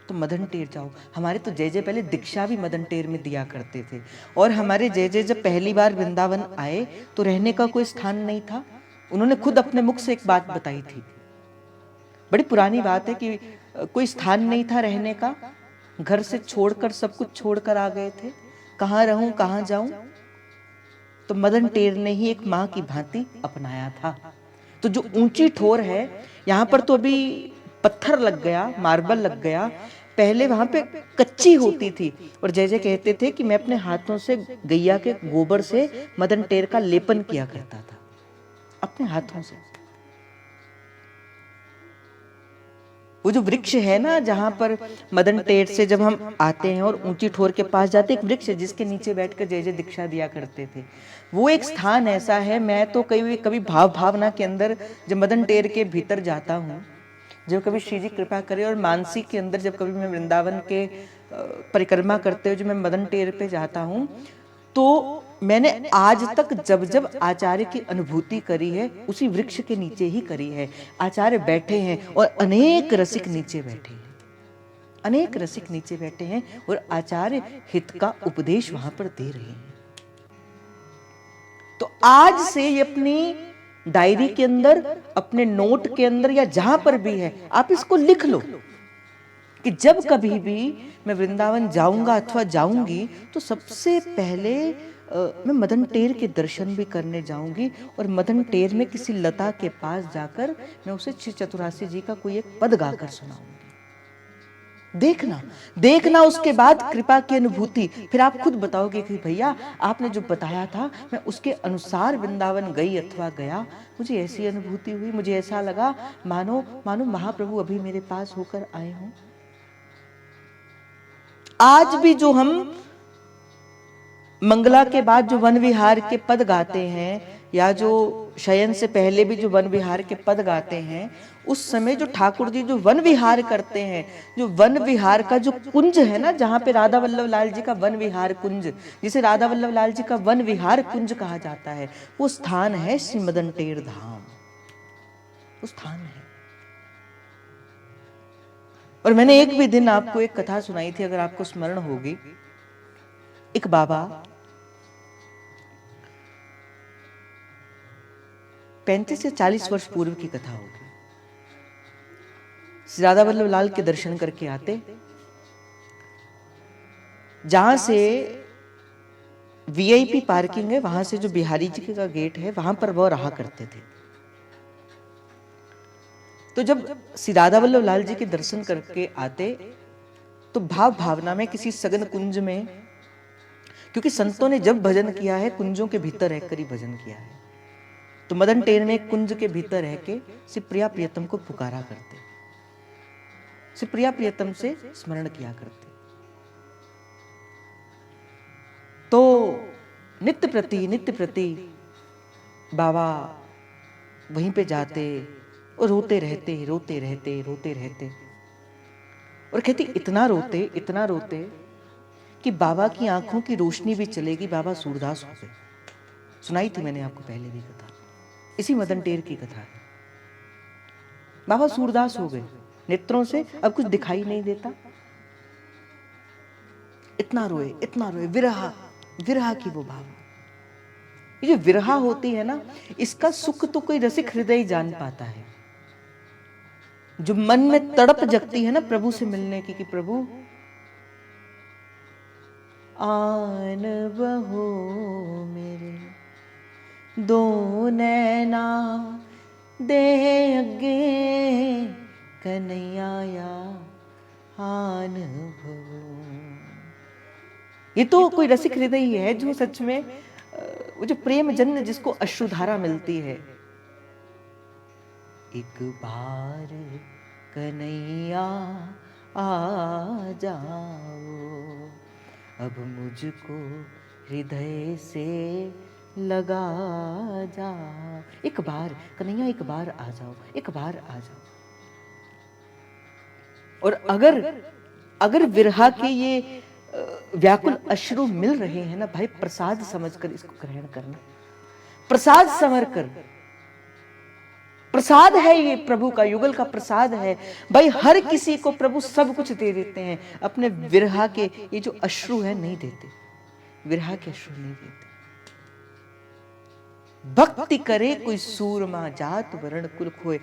तो मदन टेर जाओ। हमारे तो जय जय पहले दीक्षा भी मदन टेर में दिया करते थे, और हमारे जय जय जब पहली बार वृंदावन आए तो रहने का कोई स्थान नहीं था। उन्होंने खुद अपने मुख से एक बात बताई थी, बड़ी पुरानी बात है, कि कोई स्थान नहीं था रहने का, घर से छोड़कर सब कुछ छोड़कर आ गए थे, कहाँ रहूं कहाँ जाऊं, तो मदन टेर ने ही एक माँ की भांति अपनाया था। तो जो ऊंची ठोर है, यहाँ पर तो अभी पत्थर लग गया, मार्बल लग गया, पहले वहां पे कच्ची होती थी। और जय जय कहते थे कि मैं अपने हाथों से गैया के गोबर से मदन टेर का लेपन किया करता था, अपने हाथों से। वो जो वृक्ष है ना, जहां पर मदन टेर से जब हम आते हैं और ऊंची ठोर के पास जाते, एक वृक्ष है जिसके नीचे बैठकर जय जय दीक्षा दिया करते थे। वो एक स्थान ऐसा है, मैं तो कभी भाव भावना के अंदर जब मदन टेर के भीतर जाता हूँ, जब कभी श्री जी कृपा करे, और मानसी के अंदर जब कभी मैं वृंदावन के परिक्रमा करते हुए जो मैं मदन टेर पे जाता हूँ, तो मैंने आज तक जब जब आचार्य की अनुभूति करी है उसी वृक्ष के नीचे ही करी है। आचार्य बैठे हैं और अनेक रसिक नीचे बैठे हैं, अनेक रसिक नीचे बैठे हैं, और आचार्य हित का उपदेश वहां पर दे रहे हैं। तो आज से ये अपनी डायरी के अंदर, अपने नोट के अंदर, या जहां पर भी है, आप इसको लिख लो कि जब कभी भी मैं वृंदावन जाऊंगा अथवा जाऊंगी तो सबसे पहले मैं मदन टेर के दर्शन भी करने जाऊंगी, और मदन टेर में किसी लता के पास जाकर मैं उसे श्री चतुरासी जी का कोई एक पद गाकर सुनाऊंगी। देखना देखना, उसके बाद कृपा की अनुभूति, फिर आप खुद बताओगे कि भैया आपने जो बताया था मैं उसके अनुसार वृंदावन गई अथवा गया, मुझे ऐसी अनुभूति हुई, मुझे ऐसा लगा मानो मानो महाप्रभु अभी मेरे पास होकर आए हों। आज भी जो हम मंगला के बाद जो वन विहार के पद गाते हैं, या जो शयन से पहले भी जो वन विहार के पद गाते हैं, उस समय जो ठाकुर जी जो वन विहार करते हैं, जो वन विहार का जो कुंज है ना, जहां पे राधा वल्लभ लाल जी का वन विहार कुंज, जिसे राधा वल्लभ लाल जी का वन विहार कुंज कहा जाता है, वो स्थान है श्री मदन टेर धाम, वो स्थान है। और मैंने एक भी दिन आपको एक कथा सुनाई थी, अगर आपको स्मरण होगी। एक बाबा 35 से 40 वर्ष पूर्व की कथा होगी, श्री राधा वल्लभ लाल के दर्शन करके आते, जहां से वीआईपी पार्किंग है, वहां से जो बिहारी जी का गेट है, वहां पर वो रहा करते थे। तो जब श्री राधा वल्लभ लाल जी के दर्शन करके आते, तो भाव भावना में किसी सघन कुंज में, क्योंकि संतों ने जब भजन किया है कुंजों के भीतर रहकर ही भजन किया है, तो मदन टेर में एक कुंज के भीतर रह के श्री प्रिया प्रियतम को पुकारा करते, श्री प्रिया प्रियतम से स्मरण किया करते। तो नित्य प्रति बाबा वहीं पे जाते और रोते रहते, और कहती इतना रोते कि बाबा की आंखों की रोशनी भी चलेगी, बाबा सूरदास हो गए। सुनाई थी मैंने आपको पहले भी कथा, इसी मदन टेर की कथा है। बाबा सूरदास हो गए, नेत्रों से अब कुछ दिखाई नहीं देता, इतना रोए, विरहा की वो भाव। ये जो विरहा होती है ना, इसका सुख तो कोई रसिक हृदय जान पाता है। जो मन में तड़प जगती है ना प्रभु से मिलने की, कि प्रभु आन बहो मेरे दो नैना दे अगे कन्हैया आन बहो। ये तो कोई रसिक हृदय ही है जो सच में वो जो प्रेम जन्य जिसको अश्रुधारा मिलती है, एक बार कन्हैया आ जाओ, अब मुझको हृदय से लगा जाओ। एक बार कन्हैया, एक बार आ जाओ, एक बार आ जाओ। और अगर विरहा के ये व्याकुल अश्रु मिल रहे हैं ना भाई, प्रसाद समझकर इसको ग्रहण करना, प्रसाद समझकर। प्रसाद है ये, प्रभु का युगल का प्रसाद है भाई। हर किसी को प्रभु सब कुछ दे देते हैं, अपने विरहा के ये जो अश्रु है नहीं देते, विरहा के अश्रु नहीं देते। भक्ति करे कोई सूरमा, जात वर्ण कुल खोए।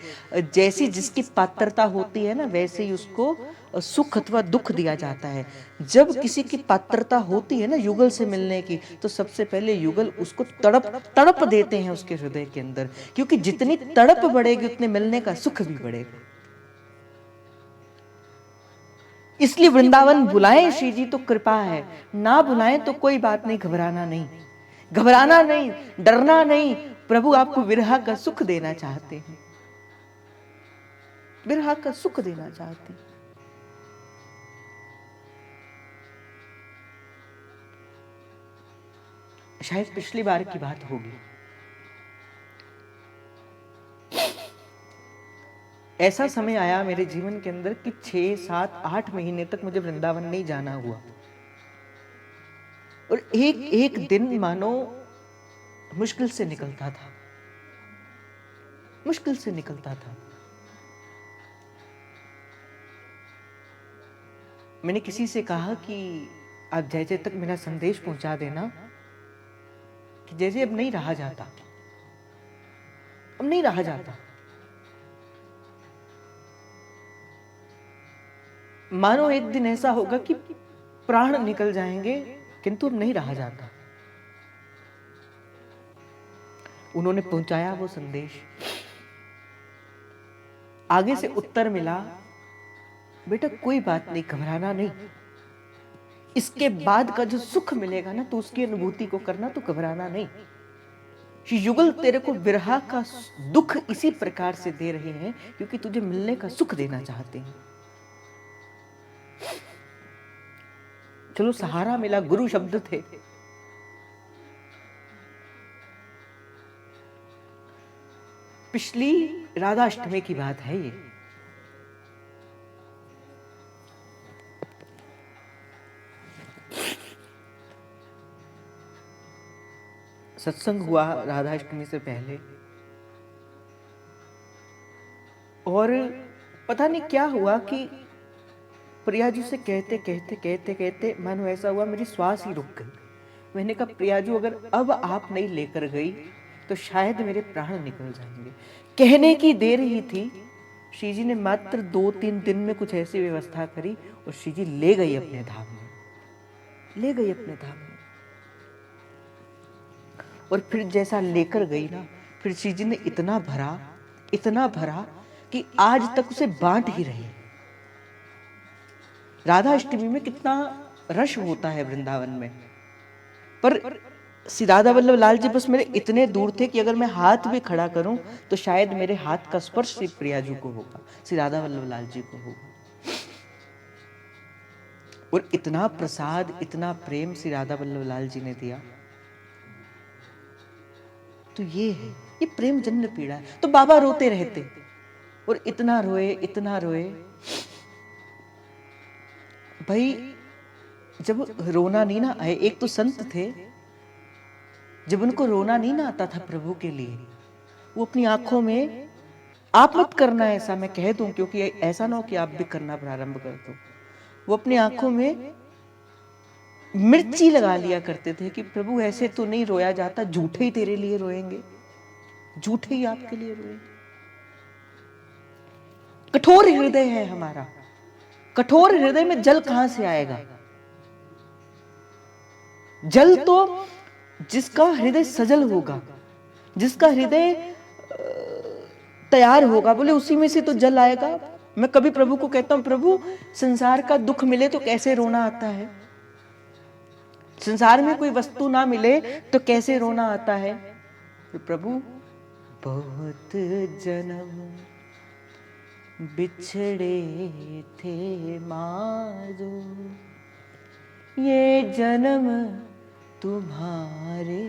जैसी जिसकी पात्रता होती है ना, वैसे ही उसको सुख अथवा दुख दिया जाता है। जब किसी की पात्रता होती है ना युगल से मिलने की, तो सबसे पहले युगल उसको तड़प देते हैं उसके हृदय के अंदर, क्योंकि जितनी तड़प बढ़ेगी उतने मिलने का सुख भी बढ़ेगा। इसलिए वृंदावन बुलाएं श्री जी तो कृपा है, ना बुलाएं तो कोई बात नहीं, घबराना नहीं, घबराना नहीं, डरना नहीं। प्रभु आपको विरहा का सुख देना चाहते हैं, विरहा का सुख देना चाहते हैं। शायद पिछली बार की बात होगी, ऐसा समय आया मेरे जीवन के अंदर कि 6, 7, 8 महीने तक मुझे वृंदावन नहीं जाना हुआ। और एक एक दिन मानो मुश्किल से निकलता था, मुश्किल से निकलता था। मैंने किसी से कहा कि आप जय जय तक मेरा संदेश पहुंचा देना कि जैसे अब नहीं रहा जाता, अब नहीं रहा जाता। मानो एक दिन ऐसा होगा कि प्राण निकल जाएंगे, किंतु अब नहीं रहा जाता। उन्होंने पहुंचाया वो संदेश, आगे से उत्तर मिला, बेटा कोई बात नहीं, घबराना नहीं, इसके बाद का जो सुख मिलेगा ना तो उसकी अनुभूति को करना, तो घबराना नहीं। युगल तेरे को विरहा का दुख इसी प्रकार से दे रहे हैं क्योंकि तुझे मिलने का सुख देना चाहते हैं। चलो सहारा मिला, गुरु शब्द थे। पिछली राधा अष्टमी की बात है ये। सत्संग हुआ राधा अष्टमी से पहले, और पता नहीं क्या हुआ कि प्रियाजू से कहते कहते कहते कहते मानो ऐसा हुआ मेरी श्वास ही रुक गई। मैंने कहा प्रियाजू अगर अब आप नहीं लेकर गई तो शायद मेरे प्राण निकल जाएंगे। कहने की देर ही थी, श्री जी ने मात्र 2-3 दिन में कुछ ऐसी व्यवस्था करी और श्री जी ले गई अपने धाम में, ले गई अपने धाम में। और फिर जैसा लेकर गई ना, फिर श्री जी ने इतना भरा कि आज तक उसे बांट ही रही। राधा अष्टमी में कितना रश होता है वृंदावन में, पर श्री राधा वल्लभ लाल जी बस मेरे इतने दूर थे कि अगर मैं हाथ भी खड़ा करूं तो शायद मेरे हाथ का स्पर्श श्री प्रियाजू को होगा, श्री राधा वल्लभ लाल जी को होगा। और इतना प्रसाद, इतना प्रेम श्री राधा वल्लभ लाल जी ने दिया। तो ये है, ये प्रेम जन्य पीड़ा है। तो बाबा रोते रहते और इतना रोए, इतना रोए। भाई जब रोना नहीं ना आए, एक तो संत थे, जब उनको रोना नहीं ना आता था प्रभु के लिए, वो अपनी आंखों में, आप मत करना ऐसा मैं कह दूं क्योंकि ऐसा ना हो कि आप भी करना प्रारंभ कर दो, वो अपनी आंखों में मिर्ची लगा लिया करते थे कि प्रभु ऐसे तो नहीं रोया जाता, झूठे ही तेरे लिए रोएंगे, झूठे ही आपके लिए रोएंगे। कठोर हृदय है हमारा, कठोर हृदय में जल कहां से आएगा? जल तो जिसका हृदय सजल होगा, जिसका हृदय तैयार होगा, बोले उसी में से तो जल आएगा। मैं कभी प्रभु को कहता हूं, प्रभु संसार का दुख मिले तो कैसे रोना आता है, संसार में कोई वस्तु ना मिले तो कैसे रोना आता है। तो प्रभु बहुत जन्म बिछड़े थे माधो, ये जन्म तुम्हारे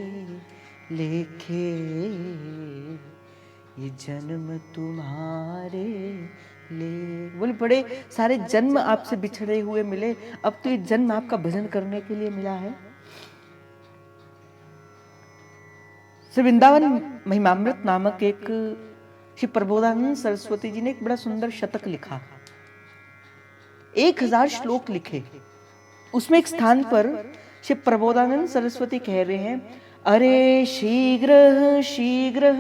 लेखे, ये जन्म तुम्हारे ले। बोले बड़े सारे जन्म आपसे बिछड़े हुए मिले, अब तो ये जन्म आपका भजन करने के लिए मिला है। श्री वृंदावन महिमामृत नामक एक श्री प्रबोधानंद सरस्वती जी ने एक बड़ा सुंदर शतक लिखा, 1000 श्लोक लिखे। उसमें एक स्थान पर श्री प्रबोधानंद सरस्वती कह रहे हैं, अरे शीघ्र शीघ्र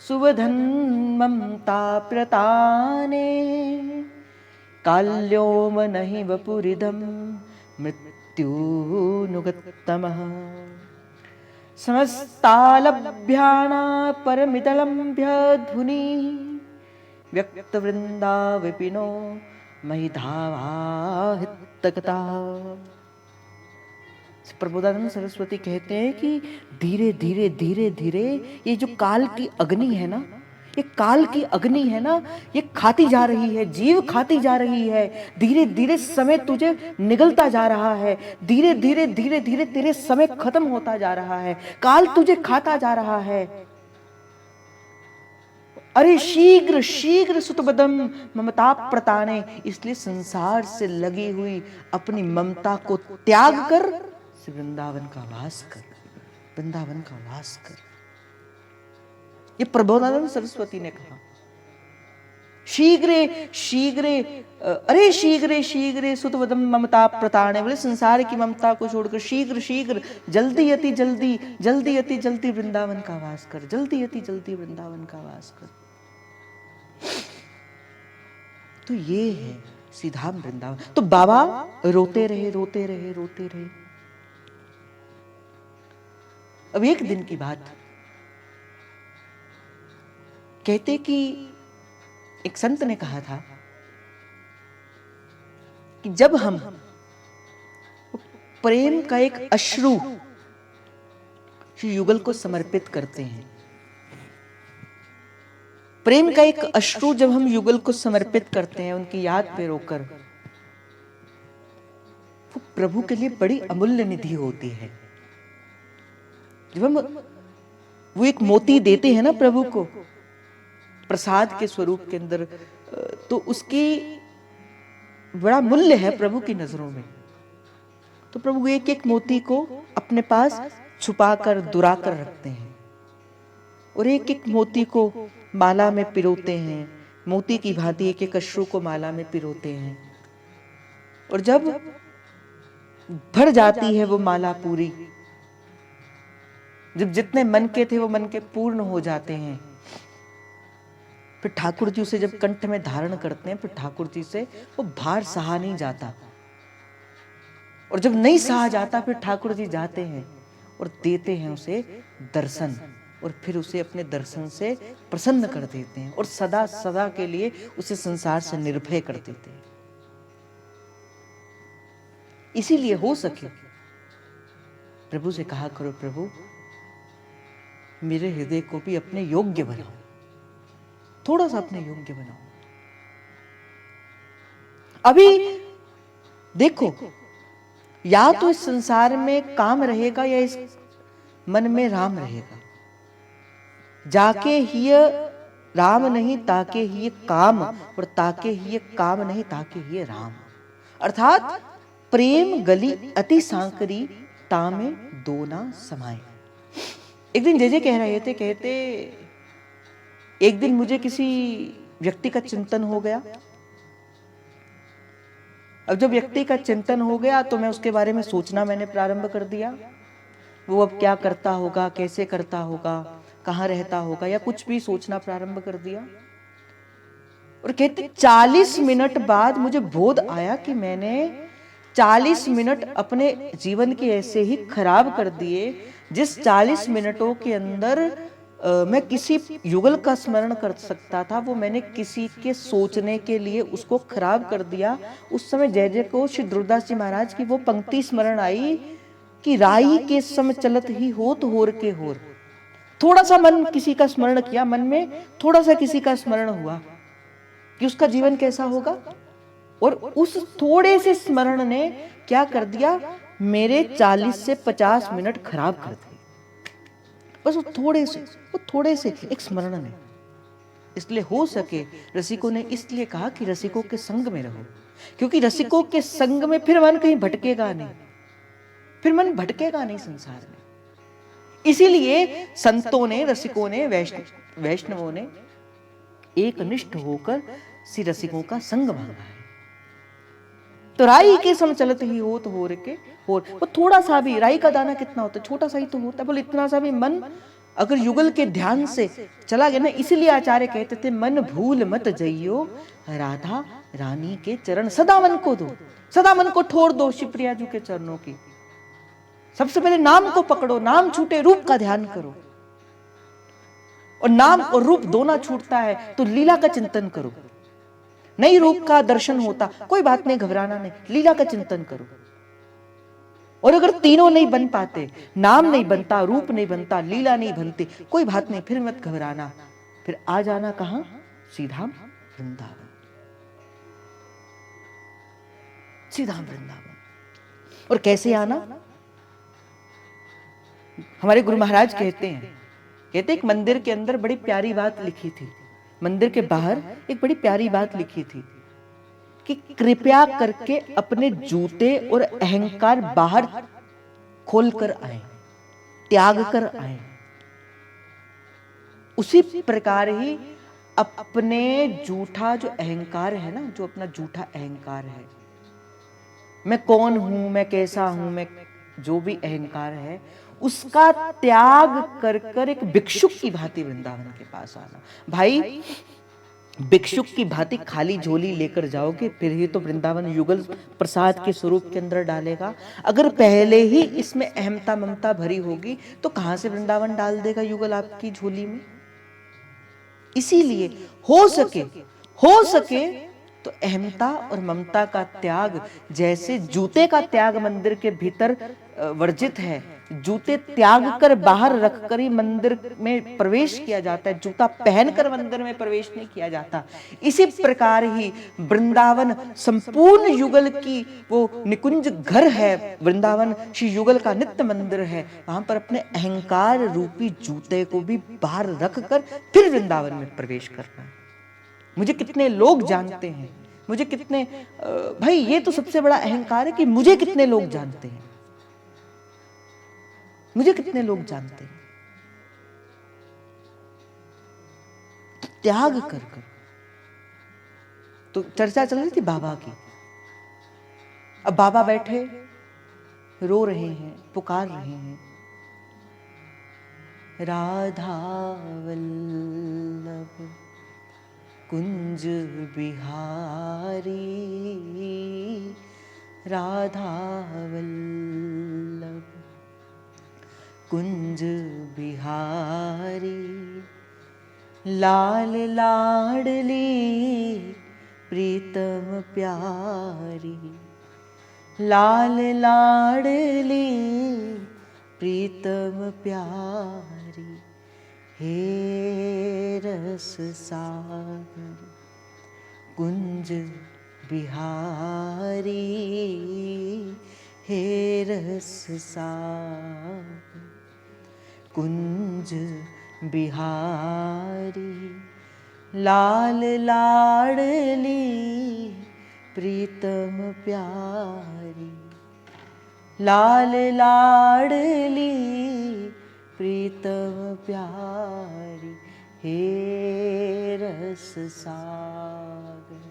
सुवधन ममता प्रताने, काल्योम नहीं वपुरिदम मृत्युनुगतमः, समस्तालभ्याना परमितलम्भ्यध्वनि, व्यक्तवृंदा विपिनो महिधावाहितकता। प्रबोधानंद सरस्वती कहते हैं कि धीरे धीरे धीरे धीरे ये जो काल की अग्नि है ना, ये काल की अग्नि है ना, ये खाती जा रही है, जीव खाती जा रही है। धीरे धीरे समय तुझे निगलता जा रहा है, धीरे धीरे धीरे धीरे तेरे समय खत्म होता जा रहा है, काल तुझे खाता जा रहा है। अरे शीघ्र शीघ्र सुतबदम ममता प्रताने, इसलिए संसार से लगी हुई अपनी ममता को त्याग कर वृंदावन का वास कर, वृंदावन का वास कर। ये प्रबोधानंद सरस्वती ने कहा। शीघ्रे शीघ्रे, अरे शीघ्रे शीघ्रे सुतवदम ममता प्रताड़े, बोले संसार की ममता को छोड़कर शीघ्र शीघ्र, जल्दी अति जल्दी, जल्दी अति जल्दी वृंदावन का वास कर, जल्दी अति जल्दी वृंदावन का वास कर। तो ये है सीधाम वृंदावन। तो बाबा रोते रहे रोते रहे रोते रहे। अब एक दिन की बात, कहते कि एक संत ने कहा था कि जब हम प्रेम का एक अश्रु श्री युगल को समर्पित करते हैं, प्रेम का एक अश्रु जब हम युगल को समर्पित करते हैं उनकी याद पे रोकर, वो प्रभु के लिए बड़ी अमूल्य निधि होती है। जब हम वो एक मोती देते हैं ना प्रभु को प्रसाद के स्वरूप के अंदर, तो उसकी बड़ा मूल्य है प्रभु की नजरों में। तो प्रभु एक एक मोती को अपने पास छुपा कर दुरा कर रखते हैं और एक एक मोती को माला में पिरोते हैं, मोती की भांति एक एक अश्रु को माला में पिरोते हैं। और जब भर जाती है वो माला पूरी, जब जितने मन के थे वो मन के पूर्ण हो जाते हैं, फिर ठाकुर जी उसे जब कंठ में धारण करते हैं, फिर ठाकुर जी से वो भार सहा नहीं जाता। और जब नहीं सहा जाता फिर ठाकुर जी जाते हैं और देते हैं उसे दर्शन, और फिर उसे अपने दर्शन से प्रसन्न कर देते हैं और सदा सदा के लिए उसे संसार से निर्भय कर देते हैं। इसीलिए हो सके प्रभु से कहा करो, प्रभु मेरे हृदय को भी अपने योग्य बनाओ, थोड़ा सा अपने योग्य बनाओ। अभी देखो, या तो इस संसार में काम रहेगा या इस मन में राम रहेगा। जाके ही राम नहीं ताके ही काम, और ताके ही काम नहीं ताके ही राम। अर्थात प्रेम गली अति सांकरी, तामे दो ना समाए। एक दिन जे कह रहे थे, कहते एक दिन मुझे किसी व्यक्ति का चिंतन हो गया। अब जब व्यक्ति का चिंतन हो गया तो मैं उसके बारे में सोचना मैंने प्रारंभ कर दिया। वो अब क्या करता होगा, कैसे करता होगा, कहाँ रहता होगा, या कुछ भी सोचना प्रारंभ कर दिया। और कहते 40 मिनट बाद मुझे बोध आया कि मैंने 40 मिनट अपने जीवन के ऐसे ही खराब कर दिए, जिस 40 मिनटों के अंदर मैं किसी युगल का स्मरण कर सकता था, वो मैंने किसी के सोचने के लिए उसको खराब कर दिया। उस समय जय जय को श्री दुर्दास जी महाराज की वो पंक्ति स्मरण आई कि राई के सम चलत ही होत होर के होर। थोड़ा सा मन किसी का स्मरण किया, मन में थोड़ा सा किसी का स्मरण हुआ, कि उसका जीवन कैसा होगा। और उस थोड़े से स्मरण ने क्या कर दिया, मेरे 40 से 50 मिनट खराब कर दिए। बस वो थोड़े से एक स्मरण ने। इसलिए हो सके रसिकों ने इसलिए कहा कि रसिकों के संग में रहो, क्योंकि रसिकों के संग में फिर मन कहीं भटकेगा नहीं, फिर मन भटकेगा नहीं संसार में। इसीलिए संतों ने, रसिकों ने, वैष्णवों ने एक निष्ठ होकर श्री रसिकों का संग मांगा है। तो राई के सम चलत ही हो तो हो के हो, वो थोड़ा सा भी, राई का दाना कितना होता है, छोटा सा ही तो होता है, बोले इतना सा भी मन अगर युगल के ध्यान से चला गया ना, इसीलिए आचार्य कहते थे मन भूल मत जइयो राधा रानी के चरण, सदा मन को दो, सदा मन को ठोर दो शिवप्रिया जी के चरणों की। सबसे पहले नाम को पकड़ो, नाम छूटे रूप का ध्यान करो, और नाम और रूप दोनों छूटता है तो लीला का चिंतन करो। नहीं रूप का दर्शन होता, कोई बात नहीं, घबराना नहीं, लीला का चिंतन करो। और अगर तीनों नहीं बन पाते, नाम नहीं बनता, रूप नहीं बनता, लीला नहीं बनती, कोई बात नहीं, फिर मत घबराना, फिर आ जाना कहां, सीधा वृंदावन, सीधा वृंदावन। और कैसे आना, हमारे गुरु महाराज कहते एक मंदिर के अंदर बड़ी प्यारी बात लिखी थी, मंदिर के बाहर एक बड़ी प्यारी बात लिखी थी कि कृपया करके अपने जूते और अहंकार बाहर खोल कर आए, त्याग कर आए। उसी प्रकार ही अपने जूठा जो अहंकार है ना, जो अपना जूठा अहंकार है, मैं कौन हूं, मैं कैसा हूं, मैं जो भी अहंकार है, उसका त्याग कर कर एक भिक्षुक की भांति वृंदावन के पास आना। भाई भिक्षुक की भांति खाली झोली लेकर जाओगे, फिर ही तो वृंदावन युगल प्रसाद के स्वरूप के अंदर डालेगा। अगर पहले ही इसमें अहमता ममता भरी होगी तो कहां से वृंदावन डाल देगा युगल आपकी झोली में। इसीलिए हो सके तो अहमता और ममता का त्याग, जैसे जूते का त्याग मंदिर के भीतर वर्जित है, जूते त्याग कर बाहर रखकर ही मंदिर में प्रवेश किया जाता है, जूता पहनकर मंदिर में प्रवेश नहीं किया जाता। इसी प्रकार ही वृंदावन संपूर्ण युगल की वो निकुंज घर है, वृंदावन श्री युगल का नित्य मंदिर है। वहां पर अपने अहंकार रूपी जूते को भी बाहर रखकर फिर वृंदावन में प्रवेश करना है। मुझे कितने लोग जानते हैं, मुझे कितने, भाई ये तो सबसे बड़ा अहंकार है कि मुझे कितने लोग जानते हैं, मुझे कितने लोग जानते हैं। त्याग कर कर, तो चर्चा चल रही थी बाबा की। अब बाबा बैठे रो रहे हैं, पुकार रहे हैं, राधा वल्लभ कुंज बिहारी, राधा वल्लभ कुंज बिहारी, लाल लाडली प्रीतम प्यारी, लाल लाडली प्रीतम प्यारी, हे रस सागर कुंज बिहारी, हे रस सागर कुंज बिहारी, लाल लाडली प्रीतम प्यारी, लाल लाडली प्रीतम प्यारी, हे रस सागर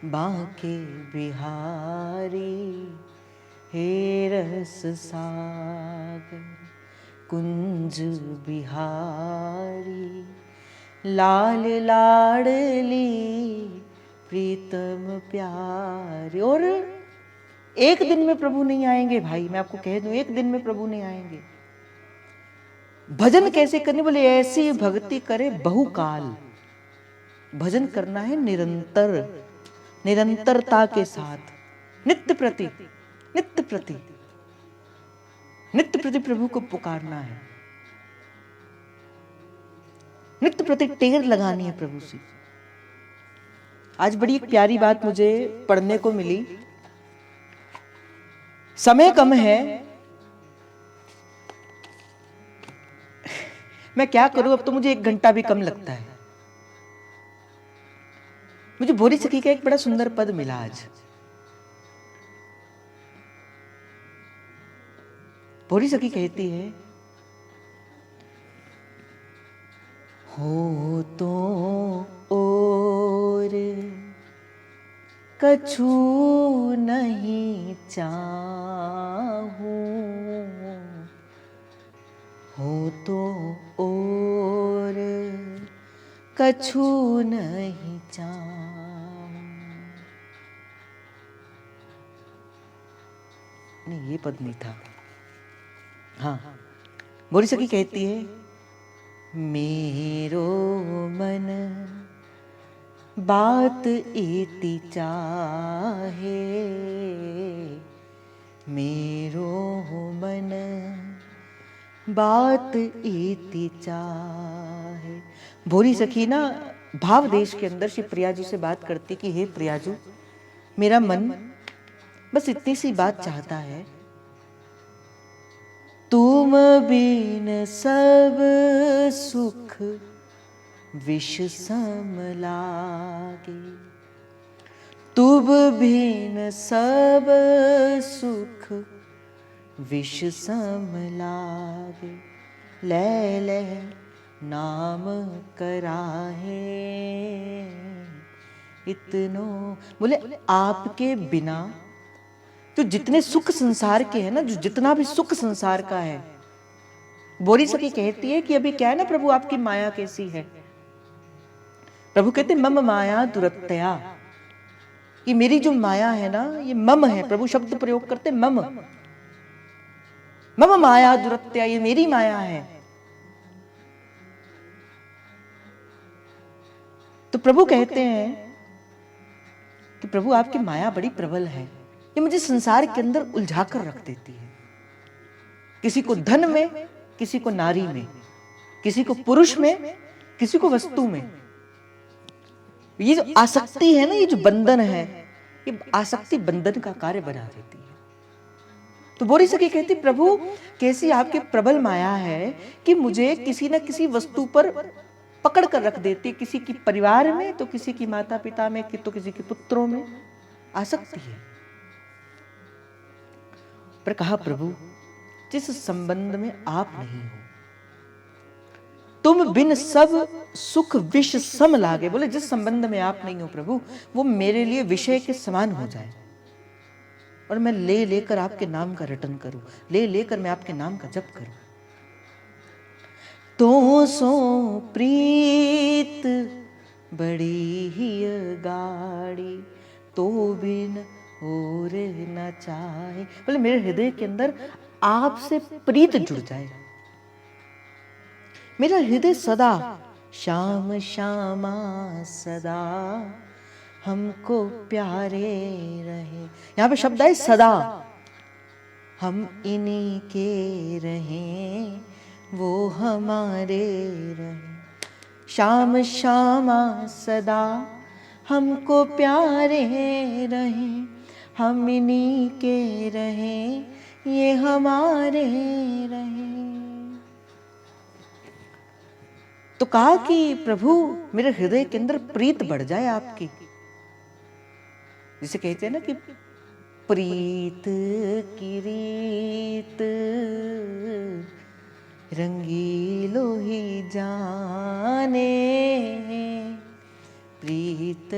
बांके बिहारी, हे रस सागर कुंज बिहारी, लाल लाडली प्रीतम प्यारी। और एक दिन में प्रभु नहीं आएंगे भाई, मैं आपको कह दूं, एक दिन में प्रभु नहीं आएंगे। भजन कैसे करने, बोले ऐसी भक्ति करे बहुकाल। भजन करना है निरंतर, निरंतरता के साथ, नित्य प्रति नित्य प्रति नित्य प्रति प्रभु को पुकारना है, नित्य प्रति टेर लगानी है प्रभु से। आज बड़ी एक प्यारी बात मुझे पढ़ने को मिली। समय कम है, मैं क्या करूं, अब तो मुझे 1 घंटा भी कम लगता है। मुझे भोरी सखी का एक बड़ा सुंदर पद मिला आज। भोरी सखी कहती है, हो तो और कछु नहीं चाहूं, हो तो और कछु नहीं चाहूं। नहीं, ये पद नहीं था। हाँ, भोरी सखी कहती है, मेरो मन बात इति चाहे, मेरो मन बात इति चाहे। भोरी सखी ना भाव देश के अंदर श्री प्रियाजू से बात करती कि हे प्रियाजू, मेरा मन बस इतनी सी बात चाहता है, तुम बिन सब सुख विष सम लागे, तुम बिन सब सुख विष सम लागे, ले ले नाम कराहे इतनो। बोले आपके बिना तो जितने सुख संसार के हैं ना, जो जितना भी सुख संसार का है, भोरी सखी कहती है कि अभी क्या है ना प्रभु, आपकी माया कैसी है। प्रभु कहते मम माया दुरत्या, कि मेरी जो माया है ना, ये मम है। प्रभु शब्द प्रयोग करते मम, मम माया दुरत्या, ये मेरी माया है। तो प्रभु कहते हैं कि प्रभु आपकी माया बड़ी प्रबल है, ये मुझे संसार के अंदर उलझा कर रख देती है। किसी को धन में, किसी को नारी में, किसी को पुरुष में, किसी को वस्तु में। ये जो आसक्ति है ना, ये जो बंधन है, ये आसक्ति बंधन का कार्य बना देती है। तो भोरी सखी कहती प्रभु कैसी आपकी प्रबल माया है कि मुझे किसी न किसी वस्तु पर पकड़ कर रख देती है, किसी की परिवार में तो किसी की माता पिता में, तो किसी के पुत्रों में आसक्ति है। पर कहा प्रभु जिस संबंध में आप नहीं हो, तुम बिन सब सुख विष सम लागे। बोले जिस संबंध में आप नहीं हो प्रभु, वो मेरे लिए विषय के समान हो जाए और मैं ले लेकर आपके नाम का रटन करूं, ले लेकर मैं आपके नाम का जप करूं। तो सो प्रीत बड़ी ही गाड़ी, तो बिन और न चाहे। बोले मेरे हृदय के अंदर आपसे प्रीत जुड़ जाए, मेरा हृदय सदा श्याम श्यामा सदा हमको प्यारे रहे। यहां पे शब्द है सदा, हम इन्हीं के रहें वो हमारे रहे। श्याम श्यामा सदा हमको प्यारे रहें, हम इन्हीं के रहें ये हमारे रहें। तो कहा कि प्रभु मेरे हृदय के अंदर प्रीत बढ़ जाए आपकी। जिसे कहते हैं ना कि प्रीत की रीत रंगीलो ही जाने, प्रीत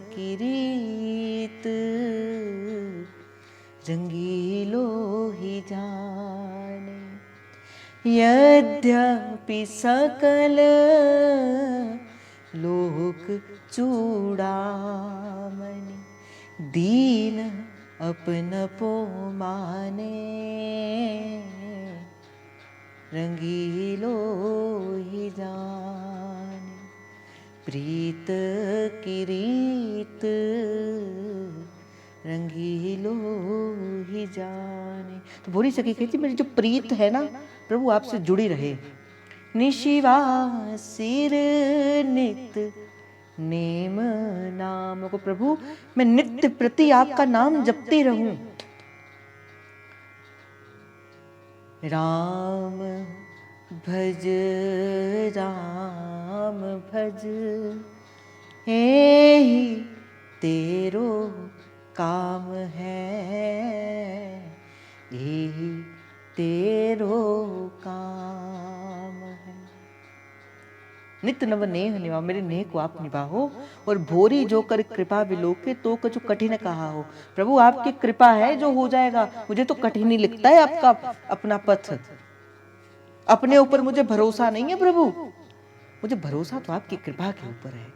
की रीत रंगीलो ही जाने। यद्यपि सकल लोक चूड़ामणि, दीन अपन पो माने, रंगीलो ही जाने। प्रीत की रीत रंगीलो ही जाने। तो भोरी सखी कहती मेरी जो प्रीत है ना प्रभु आपसे जुड़ी रहे। निशिवा सिर नित नेम नाम को। प्रभु मैं नित्य प्रति आपका नाम जपती रहूं। राम भज राम भज, यही तेरो काम है, यही तेरो काम है। नित्य नव नेह निभा, मेरे नेह को आप निभाओ। और भोरी जो कर कृपा विलोके, तो कछु कठिन कहा हो। प्रभु आपकी कृपा है जो हो जाएगा, मुझे तो कठिन ही लिखता है आपका अपना पथ। अपने ऊपर मुझे भरोसा नहीं है प्रभु, मुझे भरोसा तो आपकी कृपा के ऊपर है।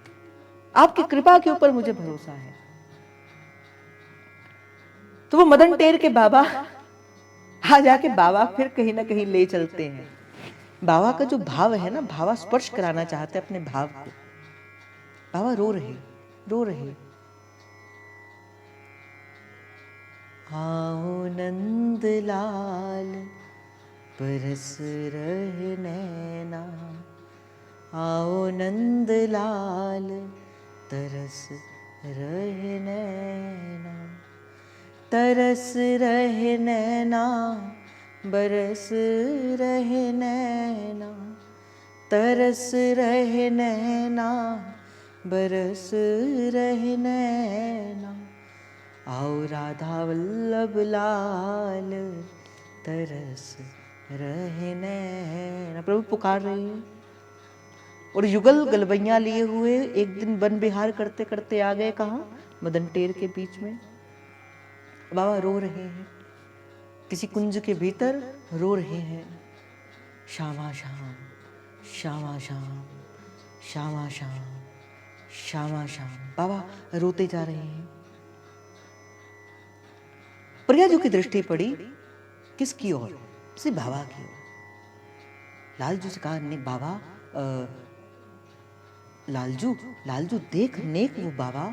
आपकी कृपा के ऊपर मुझे भरोसा है। तो वो मदन टेर के बाबा आ जाके बाबा फिर कहीं ना कहीं ले चलते हैं। बाबा का जो भाव है ना, बाबा स्पर्श कराना चाहते अपने भाव को। बाबा रो रहे रो रहे। आओ नंद लाल बरस रहे नैना, आओ नंद लाल तरस रहे नैना, तरस रहे नैना बरस रहे नैना, तरस रहे नैना बरस रहे नैना। आओ राधा वल्लभ लाल तरस रहे नैना। प्रभु पुकार रहे हैं। और युगल गलबैया लिए हुए एक दिन वन विहार करते करते आ गए कहाँ? मदन टेर के बीच में। बाबा रो रहे हैं, किसी कुंज के भीतर रो रहे हैं। श्यामा श्याम श्यामा श्याम श्यामा श्याम श्यामा श्याम। बाबा रोते जा रहे हैं। प्रयाजू की दृष्टि पड़ी किसकी ओर? सिर्फ बाबा की ओर। लालजू से कहा, ने बाबा लालजू लालजू देख नेक वो बाबा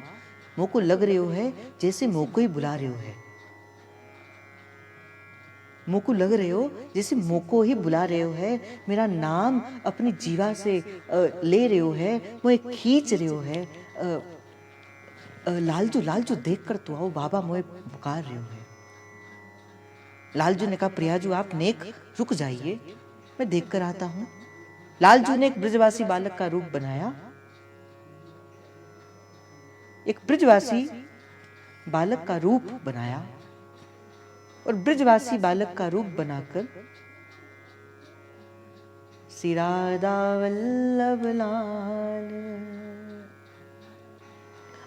मोको लग रहे हो है जैसे मोको ही बुला रहे हो है। मोको लग रहे हो जैसे मोको ही बुला रहे हो है। मेरा नाम अपनी जीवा से ले रहे हो है, मोए खींच रहे हो है। लालजू लालजू देख कर तो आओ, बाबा मोए पुकार रहे हो है। लालजू ने कहा, प्रियाजू आप नेक रुक जाइए, मैं देख कर आता हूं। लालजू ने एक ब्रजवासी बालक का रूप बनाया। एक ब्रजवासी बालक का रूप बनाया और ब्रजवासी बालक का रूप बनाकर श्री राधा वल्लभ लाल।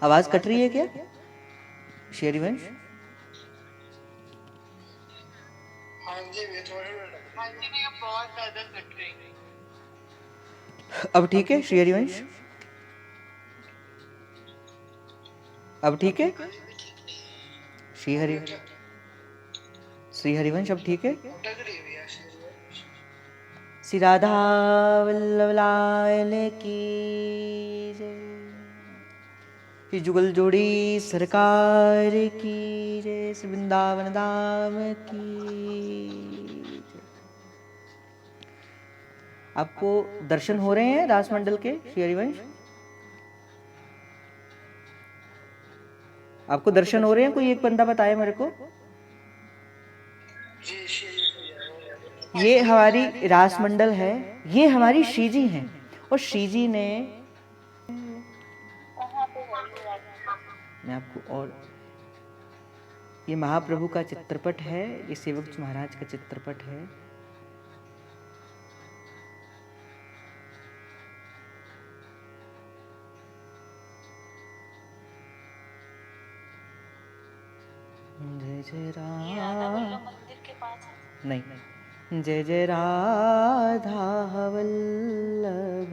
आवाज कट रही है क्या शेरिवंश? अब ठीक है श्री हरिवंश? अब ठीक है श्री हरिवंश? अब ठीक है? श्री राधा वल्लभ लाल की जय। श्री जुगल जोड़ी सरकार की जय। श्री वृंदावन धाम की जय। आपको दर्शन हो रहे हैं रासमंडल के श्री हरिवंश? आपको दर्शन हो रहे हैं? कोई एक बंदा बताए मेरे को। ये हमारी रासमंडल है, ये हमारी श्री जी हैं। और श्री जी ने, मैं आपको, और ये महाप्रभु का चित्रपट है, ये सेवक जी महाराज का चित्रपट है। जय जय राधा नहीं, जय जय राधा वल्लभ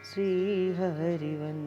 श्री हरिवंश।